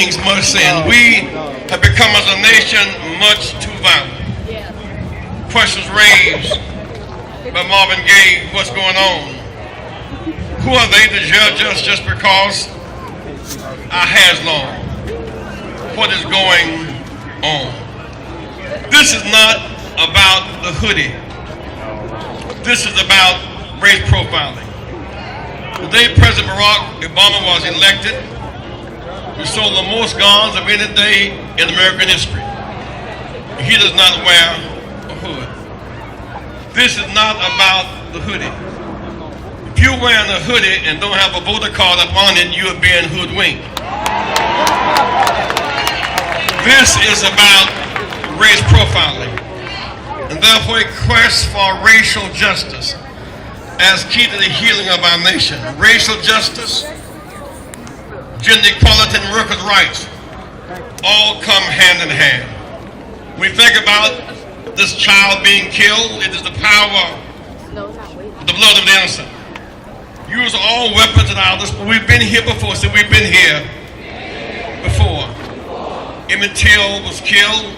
much sin. We have become as a nation much too violent. Questions raised by Marvin Gaye, what's going on? Who are they to judge us just because our hair's long? What is going on? This is not about the hoodie. This is about race profiling. The day President Barack Obama was elected, we sold the most guns of any day in American history. He does not wear a hood. This is not about the hoodie. If you're wearing a hoodie and don't have a voter card up on it, you are being hoodwinked. This is about race profiling, and therefore a quest for racial justice as key to the healing of our nation. Racial justice, gender equality, and workers' rights all come hand in hand. When we think about this child being killed, it is the power of the blood of the innocent. Use all weapons at our disposal. We've been here before, so we've been here before. Emmett Till was killed.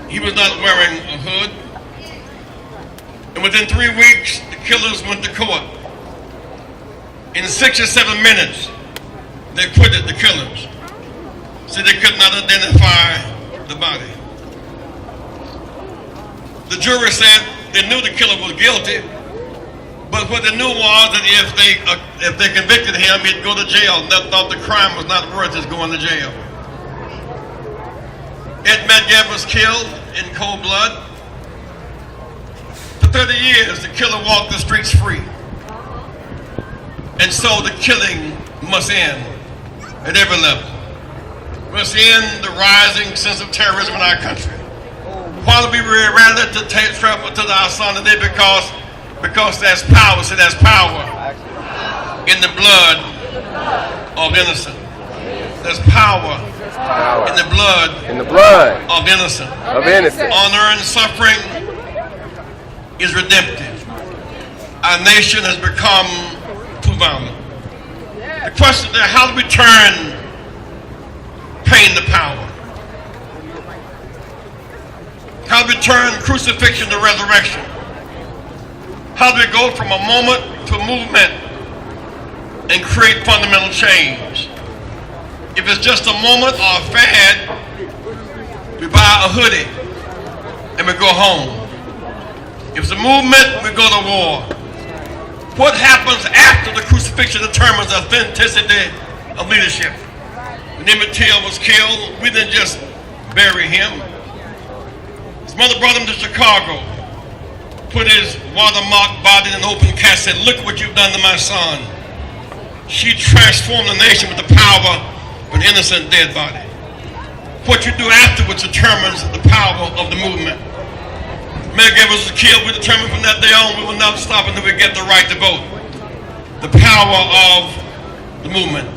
He was not wearing a hood. And within 3 weeks, the killers went to court. In 6 or 7 minutes, they acquitted the killers. So they could not identify the body. The jury said they knew the killer was guilty, but what they knew was that if they convicted him, he'd go to jail. They thought the crime was not worth his going to jail. Ed Medgab was killed in cold blood. For 30 years, the killer walked the streets free. And so the killing must end at every level. Must end the rising sense of terrorism in our country. Why do we rally to travel to our son today? Because there's power. So there's power in the blood of innocent. There's power in the blood of innocent. Unearned suffering is redemptive. Our nation has become too violent. The question is, how do we turn pain to power? How do we turn crucifixion to resurrection? How do we go from a moment to a movement and create fundamental change? If it's just a moment or a fad, we buy a hoodie and we go home. If it's a movement, we go to war. What happens after the crucifixion determines the authenticity of leadership. When Emmett Till was killed, we didn't just bury him. His mother brought him to Chicago, put his watermarked body in an open casket, said, "Look what you've done to my son." She transformed the nation with the power of an innocent dead body. What you do afterwards determines the power of the movement. Medgab was killed. We determined from that day on we will not stop until we get the right to vote. The power of the movement.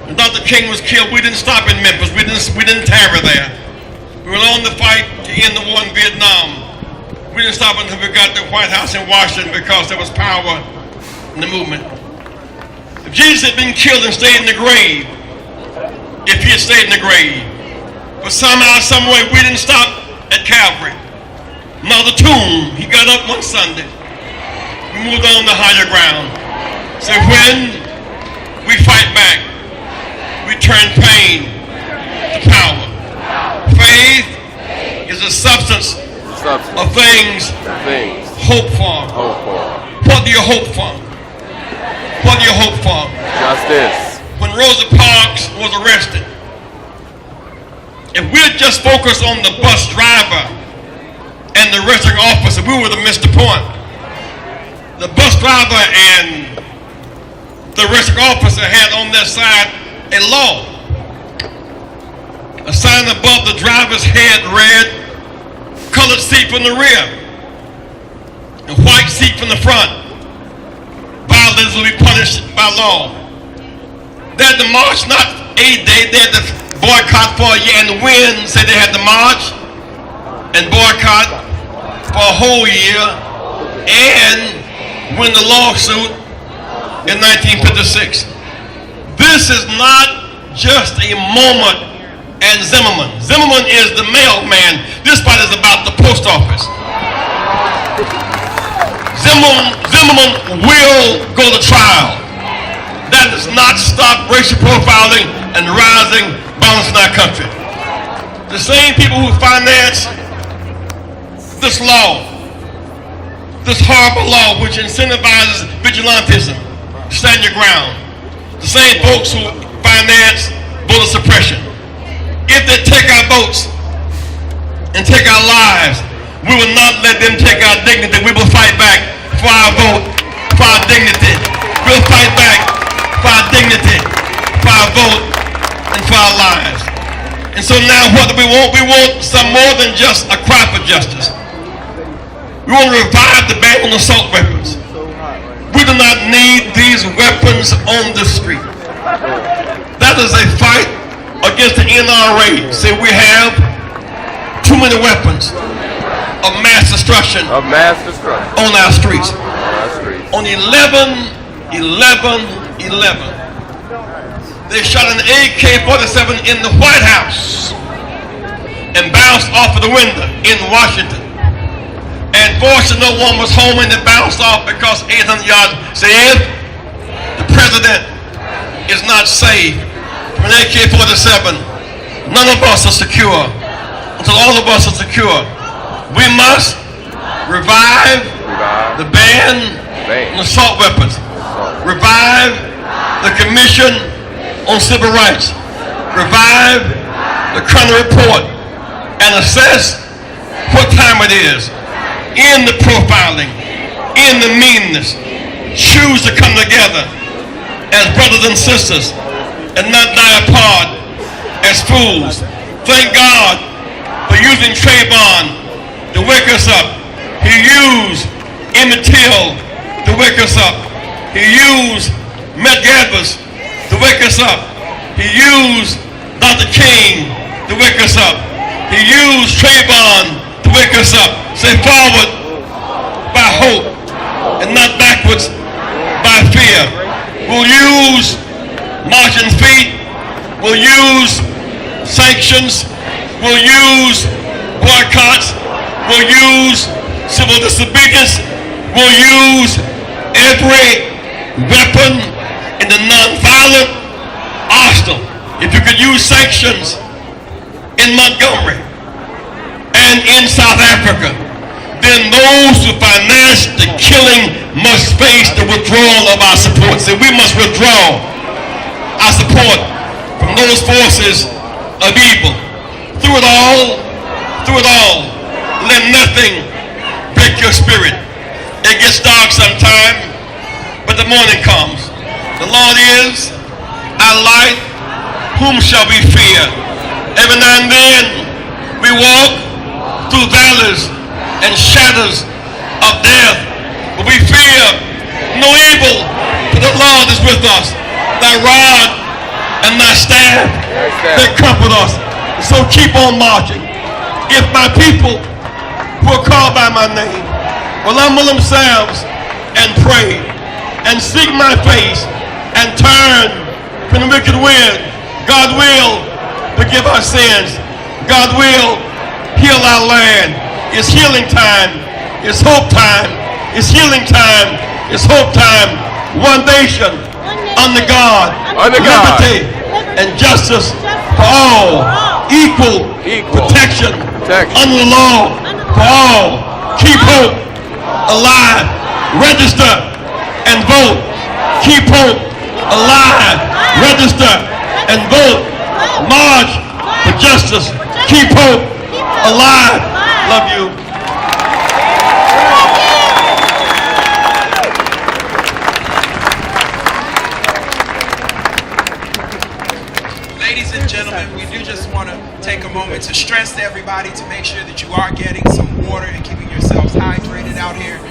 When Dr. King was killed, we didn't stop in Memphis. We didn't tarry there. We went on to fight to end the war in Vietnam. We didn't stop until we got to the White House in Washington because there was power in the movement. If Jesus had been killed and stayed in the grave, if he had stayed in the grave, but somehow, some way, we didn't stop at Calvary. Now the tomb, he got up one Sunday. We moved on to higher ground. So when we fight back, we turn pain to power. Faith is the substance of things hoped for. What do you hope for? What do you hope for? Justice. When Rosa Parks was arrested, if we had just focused on the bus driver and the arresting officer, we would have missed the point. The bus driver and the arresting officer had on their side a law. A sign above the driver's head read, "Colored seat from the rear, and white seat from the front. Violators will be punished by law." They had to march not a day, they had to boycott for a year, and the wind said they had to march and boycott for a whole year and win the lawsuit in 1956. This is not just a moment and Zimmerman. Zimmerman is the mailman. This fight is about the post office. Zimmerman will go to trial. That does not stop racial profiling and rising violence in our country. The same people who finance this law, this horrible law which incentivizes vigilantism, stand your ground. The same folks who finance voter suppression. If they take our votes and take our lives, we will not let them take our dignity. We will fight back for our vote, for our dignity. We'll fight back for our dignity, for our vote, and for our lives. And so now what do we want? We want some more than just a cry for justice. We want to revive the ban on assault weapons. We do not need these weapons on the street. That is a fight against the NRA. Say we have too many weapons of mass destruction on our streets. On 11/11/11, they shot an AK-47 in the White House and bounced off of the window in Washington. And fortunately, no one was home, and it bounced off because 800 yards. Say, if the president is not safe from an AK-47, none of us are secure until all of us are secure. We must revive the ban on assault weapons, revive the Commission on Civil Rights, revive the Kerner Report, and assess what time it is. In the profiling, in the meanness, choose to come together as brothers and sisters and not die apart as fools. Thank God for using Trayvon to wake us up. He used Emmett Till to wake us up. He used Medgar to wake us up. He used Dr. King to wake us up. He used Trayvon to wake us up. Say forward by hope and not backwards by fear. We'll use marching feet. We'll use sanctions. We'll use boycotts. We'll use civil disobedience. We'll use every weapon in the nonviolent arsenal. If you could use sanctions in Montgomery and in South Africa, then those who finance the killing must face the withdrawal of our support. So we must withdraw our support from those forces of evil. Through it all, let nothing break your spirit. It gets dark sometime, but the morning comes. The Lord is our light. Whom shall we fear? Every now and then we walk through valleys and shadows of death, but we fear no evil, for the Lord is with us. Thy rod and thy staff, they comfort us. So keep on marching. If my people who are called by my name will humble themselves and pray and seek my face and turn from the wicked wind, God will forgive our sins. God will heal our land. It's healing time. It's hope time. It's healing time. It's hope time. One nation under God, liberty and justice for all. Equal protection under the law for all. Keep hope alive. Register and vote. Keep hope alive. Register and vote. March for justice. Keep hope alive. Love you. Ladies and gentlemen, we do just want to take a moment to stress to everybody to make sure that you are getting some water and keeping yourselves hydrated out here.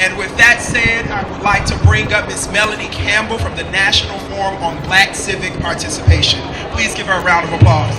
And with that said, I would like to bring up Ms. Melanie Campbell from the National Forum on Black Civic Participation. Please give her a round of applause.